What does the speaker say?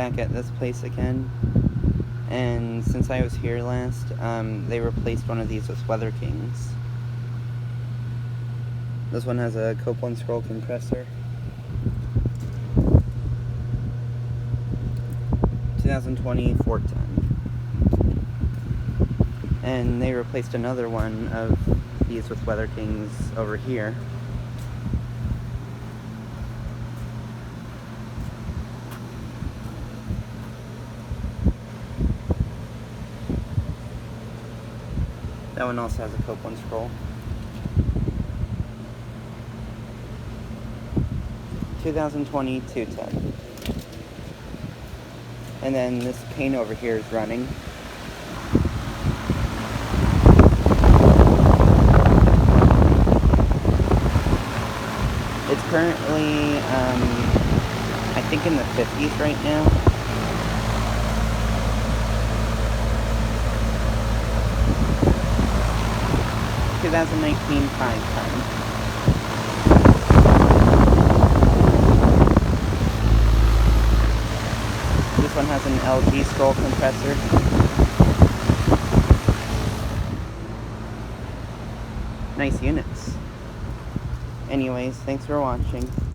back at this place again, and since I was here last, they replaced one of these with Weatherkings. This one has a Copeland scroll compressor. 2020 410. And they replaced another one of these with Weatherkings over here. That one also has a Copeland scroll. 2020 210. And then this Payne over here is running. It's currently, I think in the 50s right now. (2019) 510. This one has an LG scroll compressor. Nice units. Anyways, thanks for watching.